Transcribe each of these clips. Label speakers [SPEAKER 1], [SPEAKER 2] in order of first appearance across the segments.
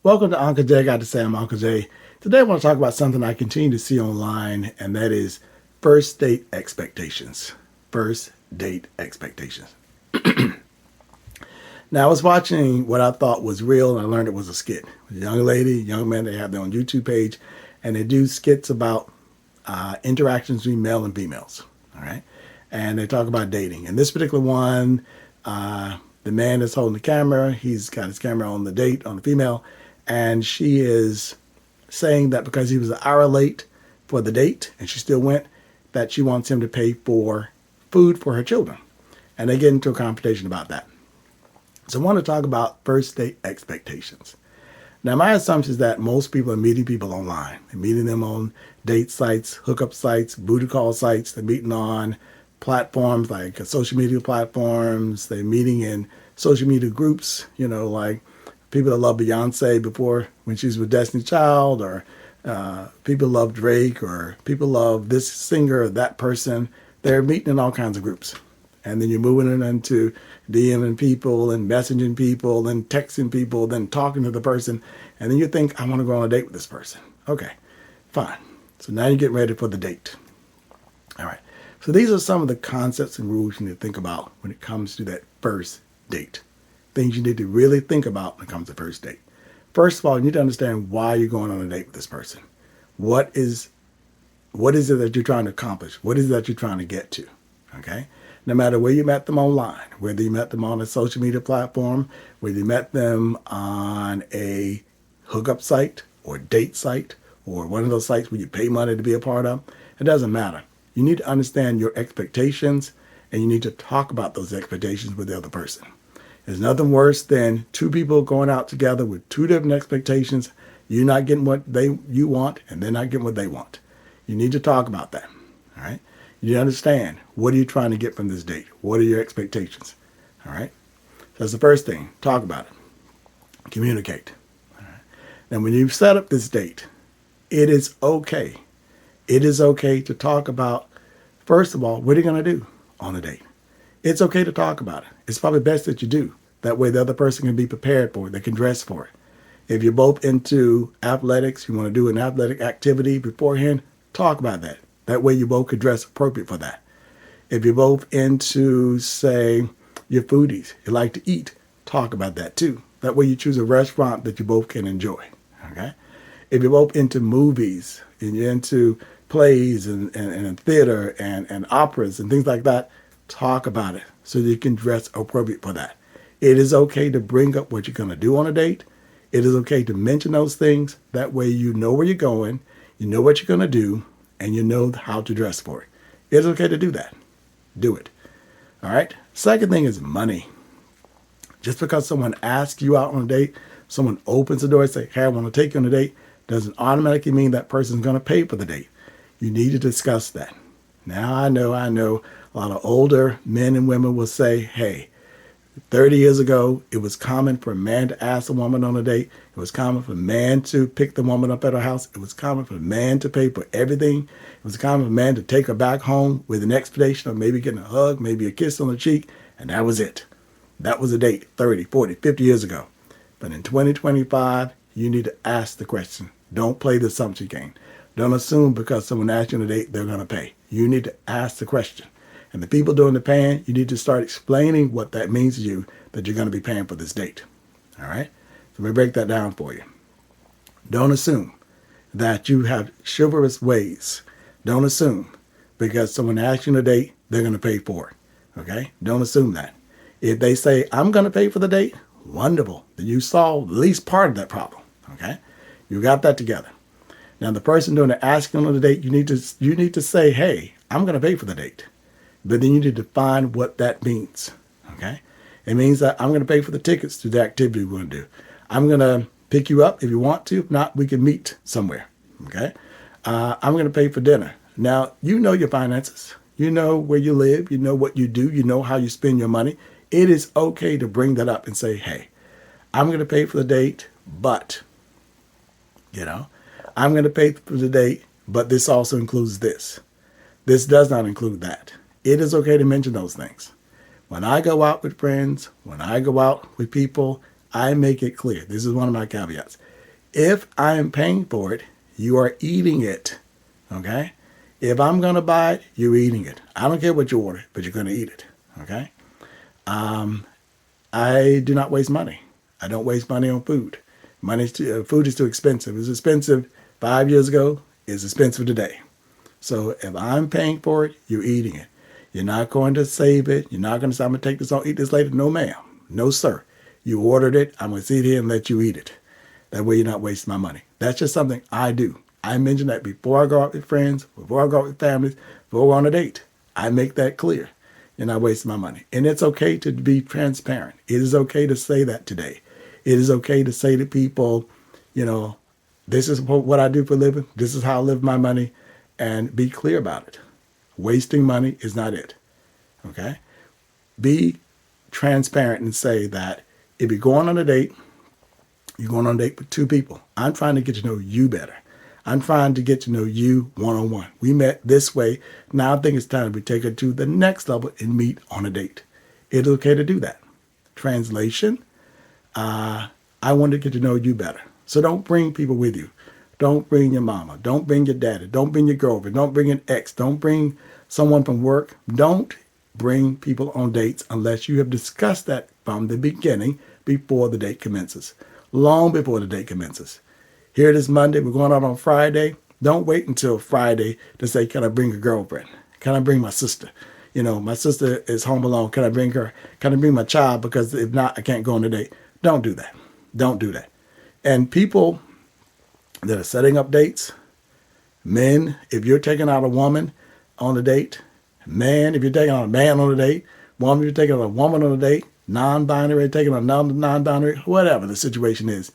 [SPEAKER 1] Welcome to UncleJGot2Say. I'm Uncle J. Today I want to talk about something I continue to see online, and that is first date expectations. First date expectations. Now, I was watching what I thought was real, and I learned it was a skit. A young lady, young man, they have their own YouTube page, and they do skits about interactions between male and females. All right. And they talk about dating. And this particular one, the man is holding the camera. He's got his camera on the date, on the female. And she is saying that because he was an hour late for the date and she still went, that she wants him to pay for food for her children. And they get into a confrontation about that. So I want to talk about first date expectations. Now, my assumption is that most people are meeting people online. They're meeting them on date sites, hookup sites, booty call sites. They're meeting on platforms like social media platforms. They're meeting in social media groups, like people that love Beyonce before when she was with Destiny Child, or people love Drake, or people love this singer or that person. They're meeting in all kinds of groups. And then you're moving into DMing people and messaging people and texting people, then talking to the person. And then you think, I want to go on a date with this person. Okay, fine. So now you're getting ready for the date. All right. So these are some of the concepts and rules you need to think about when it comes to that first date. Things you need to really think about when it comes to first date. First of all, you need to understand why you're going on a date with this person. What is it that you're trying to accomplish? What is it that you're trying to get to? Okay? No matter where you met them online, whether you met them on a social media platform, whether you met them on a hookup site or date site, or one of those sites where you pay money to be a part of, it doesn't matter. You need to understand your expectations, and you need to talk about those expectations with the other person. There's nothing worse than two people going out together with two different expectations. You're not getting what you want, and they're not getting what they want. You need to talk about that. All right? You need to understand, what are you trying to get from this date? What are your expectations? All right? That's the first thing. Talk about it. Communicate. All right? Now, when you set up this date, it is okay. It is okay to talk about, first of all, what are you going to do on a date? It's okay to talk about it. It's probably best that you do. That way the other person can be prepared for it. They can dress for it. If you're both into athletics, you want to do an athletic activity beforehand, talk about that. That way you both could dress appropriate for that. If you're both into, say, you're foodies, you like to eat, talk about that too. That way you choose a restaurant that you both can enjoy. Okay? If you're both into movies and you're into plays and theater and operas and things like that, talk about it so that you can dress appropriate for that. It is okay to bring up what you're going to do on a date. It is okay to mention those things. That way you know where you're going, you know what you're going to do, and you know how to dress for it. It's okay to do that. Do it. All right? Second thing is money. Just because someone asks you out on a date, someone opens the door and say, hey, I want to take you on a date, doesn't automatically mean that person's going to pay for the date. You need to discuss that. Now, I know a lot of older men and women will say, hey, 30 years ago, it was common for a man to ask a woman on a date. It was common for a man to pick the woman up at her house. It was common for a man to pay for everything. It was common for a man to take her back home with an expectation of maybe getting a hug, maybe a kiss on the cheek, and that was it. That was a date 30, 40, 50 years ago. But in 2025, you need to ask the question. Don't play the assumption game. Don't assume because someone asked you on a date, they're going to pay. You need to ask the question. And the people doing the paying, you need to start explaining what that means to you, that you're going to be paying for this date. All right? So let me break that down for you. Don't assume that you have chivalrous ways. Don't assume because someone asks you on a date, they're going to pay for it. Okay? Don't assume that. If they say, I'm going to pay for the date, wonderful. Then you solved at least part of that problem. Okay? You got that together. Now, the person doing the asking on the date, you need to say, hey, I'm going to pay for the date. But then you need to define what that means. Okay? It means that I'm going to pay for the tickets to the activity we're going to do. I'm going to pick you up if you want to. If not, we can meet somewhere. Okay? I'm going to pay for dinner. Now, you know your finances. You know where you live. You know what you do. You know how you spend your money. It is okay to bring that up and say, hey, I'm going to pay for the date, but, I'm going to pay for the date, but this also includes this. This does not include that. It is okay to mention those things. When I go out with friends, when I go out with people, I make it clear. This is one of my caveats. If I am paying for it, you are eating it. Okay? If I'm going to buy it, you're eating it. I don't care what you order, but you're going to eat it. Okay? I do not waste money. I don't waste money on food. Food is too expensive. It was expensive 5 years ago. It's expensive today. So if I'm paying for it, you're eating it. You're not going to save it. You're not going to say, I'm going to take this on, eat this later. No, ma'am. No, sir. You ordered it. I'm going to sit here and let you eat it. That way you're not wasting my money. That's just something I do. I mention that before I go out with friends, before I go out with families, before we're on a date. I make that clear. You're not wasting my money. And it's okay to be transparent. It is okay to say that today. It is okay to say to people, this is what I do for a living. This is how I live my money. And be clear about it. Wasting money is not it. Okay? Be transparent and say that if you're going on a date, you're going on a date with two people. I'm trying to get to know you better. I'm trying to get to know you one-on-one. We met this way. Now I think it's time to take it to the next level and meet on a date. It's okay to do that. Translation, I want to get to know you better. So don't bring people with you. Don't bring your mama. Don't bring your daddy. Don't bring your girlfriend. Don't bring an ex. Don't bring someone from work. Don't bring people on dates unless you have discussed that from the beginning before the date commences. Long before the date commences. Here it is Monday. We're going out on Friday. Don't wait until Friday to say, can I bring a girlfriend? Can I bring my sister? My sister is home alone. Can I bring her? Can I bring my child? Because if not, I can't go on a date. Don't do that. Don't do that. And people that are setting up dates, men, if you're taking out a woman on a date, man, if you're taking out a man on a date, woman, if you're taking out a woman on a date, non-binary, taking out another non-binary, whatever the situation is,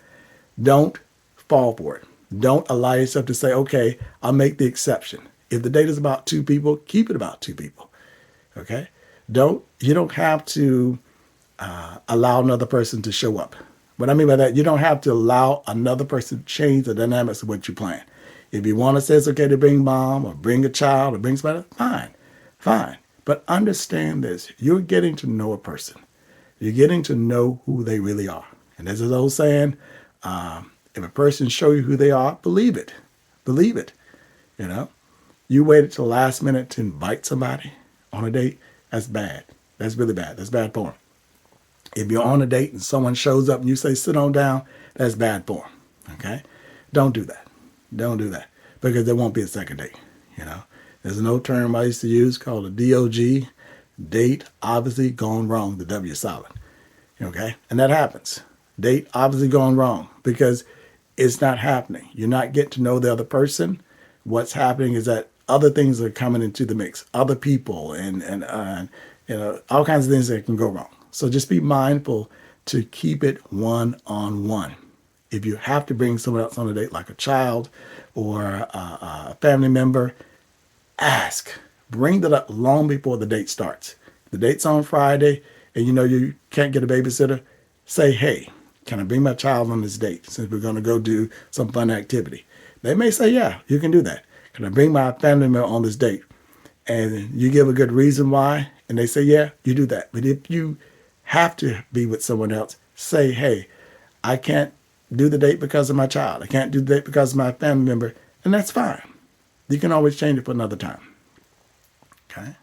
[SPEAKER 1] don't fall for it. Don't allow yourself to say, okay, I'll make the exception. If the date is about two people, keep it about two people. Okay? You don't have to allow another person to show up. What I mean by that, you don't have to allow another person to change the dynamics of what you plan. If you want to say it's okay to bring mom or bring a child or bring somebody, fine. But understand this. You're getting to know a person. You're getting to know who they really are. And there's this old saying, if a person show you who they are, believe it. Believe it. You waited till the last minute to invite somebody on a date. That's bad. That's really bad. That's bad form. If you're on a date and someone shows up and you say, sit on down, that's bad form. Okay? Don't do that. Don't do that. Because there won't be a second date. There's an old term I used to use called a DOG, date obviously gone wrong, the W is silent. Okay? And that happens. Date obviously gone wrong because it's not happening. You're not getting to know the other person. What's happening is that other things are coming into the mix. Other people and all kinds of things that can go wrong. So just be mindful to keep it one-on-one. If you have to bring someone else on a date, like a child or a family member, ask. Bring that up long before the date starts. The date's on Friday and you can't get a babysitter. Say, hey, can I bring my child on this date since we're going to go do some fun activity? They may say, yeah, you can do that. Can I bring my family member on this date? And you give a good reason why, and they say, yeah, you do that. But if you have to be with someone else, say, hey, I can't do the date because of my child. I can't do the date because of my family member. And that's fine. You can always change it for another time. Okay?